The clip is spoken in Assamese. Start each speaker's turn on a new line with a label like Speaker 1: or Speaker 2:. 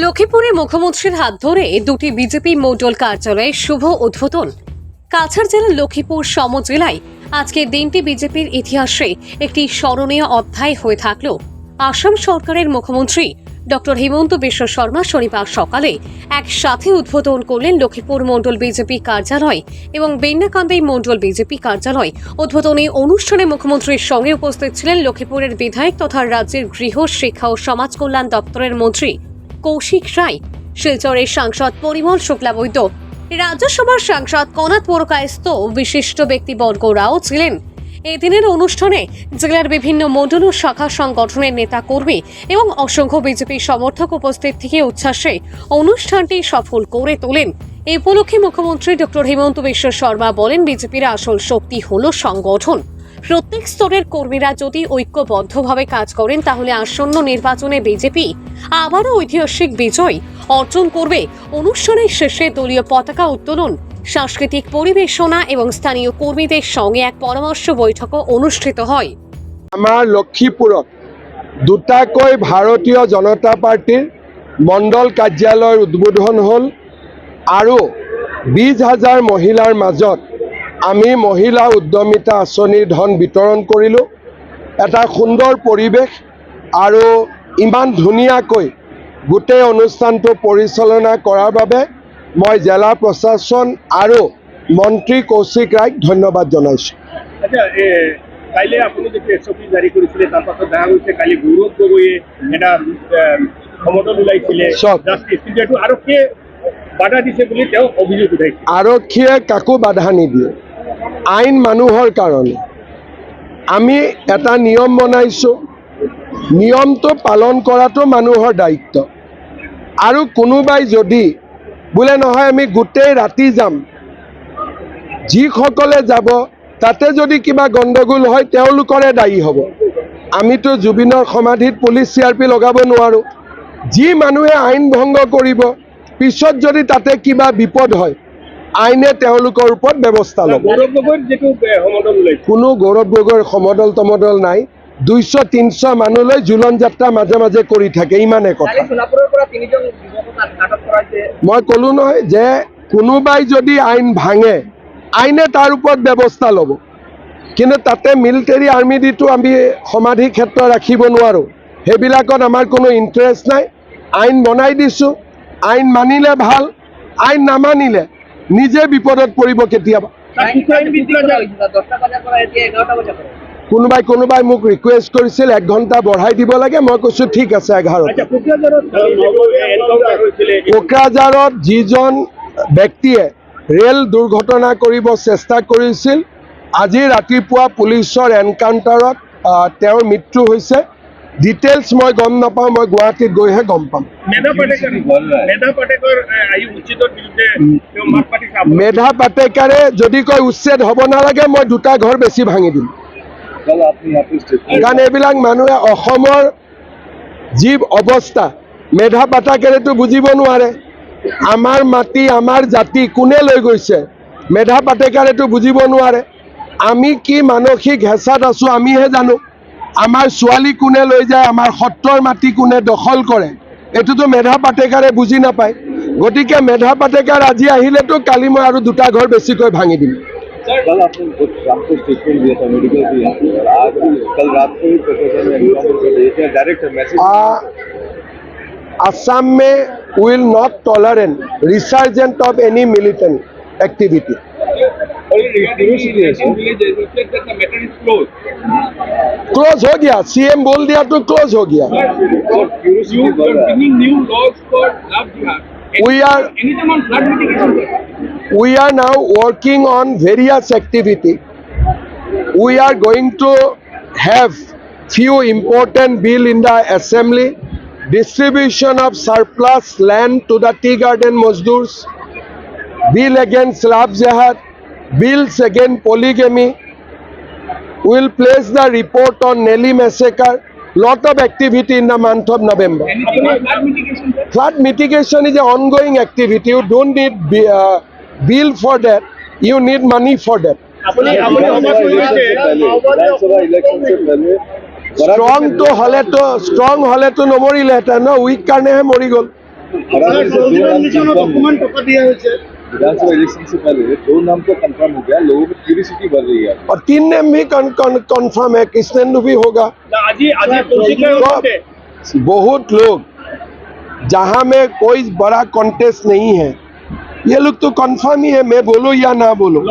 Speaker 1: লক্ষ্মীপুরে মুখ্যমন্ত্রীর হাত ধরে দুটি বিজেপি মণ্ডল কার্যালয়ের শুভ উদ্বোধন। কাছাড় জেলার লক্ষ্মীপুর সমজেলায় আজকের দিনটি বিজেপির ইতিহাসে একটি স্মরণীয় অধ্যায় হয়ে থাকলেও আসাম সরকারের মুখ্যমন্ত্রী ডক্টর হিমন্ত বিশ্ব শর্মা শনিবার সকালে একসাথে উদ্বোধন করলেন লক্ষ্মীপুর মণ্ডল বিজেপি কার্যালয় এবং বেন্নাকান্দি মণ্ডল বিজেপি কার্যালয়। উদ্বোধনী অনুষ্ঠানে মুখ্যমন্ত্রীর সঙ্গে উপস্থিত ছিলেন লক্ষ্মীপুরের বিধায়ক তথা রাজ্যের গৃহ শিক্ষা ও সমাজ কল্যাণ দপ্তরের মন্ত্রী কৌশিক রায়, শিলচরের সাংসদ পরিমল শুক্লাবৈদ্য, রাজ্যসভার সাংসদ কনাথ পুরকায়স্থ বিশিষ্ট ব্যক্তিবর্গরাও ছিলেন। এদিনের অনুষ্ঠানে জেলার বিভিন্ন মণ্ডল ও শাখা সংগঠনের নেতা কর্মী এবং অসংখ্য বিজেপি সমর্থক উপস্থিত থেকে উচ্ছ্বাসে অনুষ্ঠানটি সফল করে তোলেন। এই উপলক্ষে মুখ্যমন্ত্রী ডক্টর হিমন্ত বিশ্ব শর্মা বলেন, বিজেপির আসল শক্তি হল সংগঠন। প্রত্যেক স্তরের কর্মীরা যদি ঐক্যবদ্ধভাবে কাজ করেন তাহলে আসন্ন নির্বাচনে বিজেপি আবারও ঐতিহাসিক বিজয় অর্জন করবে। অনুষ্ঠানের শেষে দলীয় পতাকা উত্তোলন, সাংস্কৃতিক পরিবেশনা এবং স্থানীয় কর্মীদের সঙ্গে এক পরামর্শ বৈঠকও অনুষ্ঠিত হয়।
Speaker 2: আমার লক্ষ্মীপুরত দুটাকৈ ভারতীয় জনতা পার্টির মণ্ডল কার্যালয়ের উদ্বোধন হল আৰু 20,000 মহিলাৰ মাজত আমি মহিলা উদ্যমিতা আঁচনিৰ ধন বিতৰণ কৰিলোঁ। এটা সুন্দৰ পৰিৱেশ আৰু ইমান ধুনীয়াকৈ গোটেই অনুষ্ঠানটো পৰিচালনা কৰাৰ বাবে মই জিলা প্ৰশাসন আৰু মন্ত্ৰী কৌশিক ৰায়ক ধন্যবাদ জনাইছোঁ।
Speaker 3: কাইলৈ আপুনি যে এছঅপি জাৰি কৰিছিলে তাৰ পাছত দেখা গৈছে কালি গৌৰৱ গগৈয়ে এটা সমদল ওলাইছিলে, কিন্তু এইটো আৰক্ষীয়ে বাধা দিছে বুলি তেওঁ অভিযোগ উঠাইছে।
Speaker 2: আৰক্ষীয়ে কাকো বাধা নিদিয়ে, আইন মানুহৰ কাৰণে। আমি এটা নিয়ম বনাইছোঁ, নিয়মটো পালন কৰাটো মানুহৰ দায়িত্ব। আৰু কোনোবাই যদি বোলে নহয় আমি গোটেই ৰাতি যাম, যিসকলে যাব তাতে যদি কিবা গণ্ডগোল হয় তেওঁলোকৰে দায়ী হ'ব। আমিতো জুবিনৰ সমাধিত পুলিচ CRP লগাব নোৱাৰোঁ। যি মানুহে আইন ভংগ কৰিব, পিছত যদি তাতে কিবা বিপদ হয় আইনে তেওঁলোকৰ ওপৰত ব্যৱস্থা ল'ব। কোনো গৌৰৱ গগৈৰ সমদল তমদল নাই। 200-300 মানুহলৈ জুলন যাত্ৰা মাজে মাজে কৰি থাকে, ইমানে কথা। মই ক'লো নহয় যে কোনোবাই যদি আইন ভাঙে আইনে তাৰ ওপৰত ব্যৱস্থা ল'ব, কিন্তু তাতে মিলিটাৰী আৰ্মি দিটো আমি সমাধি ক্ষেত্ৰ ৰাখিব নোৱাৰোঁ। সেইবিলাকত আমাৰ কোনো ইণ্টাৰেষ্ট নাই। আইন বনাই দিছোঁ, আইন মানিলে ভাল, আইন নামানিলে নিজে বিপদত পৰিব কেতিয়াবা। কোনোবাই মোক ৰিকুৱেষ্ট কৰিছিল 1 ঘণ্টা বঢ়াই দিব লাগে, মই কৈছোঁ ঠিক আছে 11। কোকৰাঝাৰত যিজন ব্যক্তিয়ে ৰেল দুৰ্ঘটনা কৰিব চেষ্টা কৰিছিল, আজি ৰাতিপুৱা পুলিচৰ এনকাউণ্টাৰত তেওঁৰ মৃত্যু হৈছে। ডিটেইলছ মই গম নাপাওঁ, মই গুৱাহাটীত গৈহে গম পাম। মেধা পাটেকাৰে যদি কয় উচ্ছেদ হ'ব নালাগে, মই 2টা ঘৰ বেছি ভাঙি দিম। কাৰণ এইবিলাক মানুহে অসমৰ যি অৱস্থা, মেধা পাটেকাৰেতো বুজিব নোৱাৰে। আমাৰ মাটি আমাৰ জাতি কোনে লৈ গৈছে মেধা পাটেকাৰেতো বুজিব নোৱাৰে। আমি কি মানসিক হেঁচাত আছোঁ আমিহে জানো। আমাৰ ছোৱালী কোনে লৈ যায়, আমাৰ সত্ৰৰ মাটি কোনে দখল কৰে, এইটোতো মেধা পাটেকাৰে বুজি নাপায়। গতিকে মেধা পাটেকাৰ আজি আহিলেতো কালি মই আৰু 2টা ঘৰ বেছিকৈ ভাঙি দিম। Assam में will not tolerate resurgence of any militant activity. Close हो गया, CM बोल दिया तो क्लोज हो गया। We are now working on various activity. We are going to have few important bill in the assembly. Distribution of surplus land to the tea garden Mazdoors, bill against Slab Jihad, bills against polygamy. We will place the report on Nelly massacre. Lot of activity in the month of November. Flood mitigation is an ongoing activity. You don't need bill for that. You need money for that. Strong হলেতো নমৰিলেহেঁতেন ন, উইক কাৰণেহে মৰি গ'ল।
Speaker 4: विधानसभा इलेक्शन से पहले 2 नाम तो कंफर्म हो गया, लोगों की क्यूरियोसिटी बढ़ रही है।
Speaker 2: और 3 नेम भी कंफर्म है, कृष्णेंदु भी होगा।
Speaker 3: আজি কৌশিক
Speaker 2: बहुत लोग, जहां में कोई बड़ा कॉन्टेस्ट नहीं है, ये लोग तो कंफर्म ही है, मैं बोलो या ना बोलो।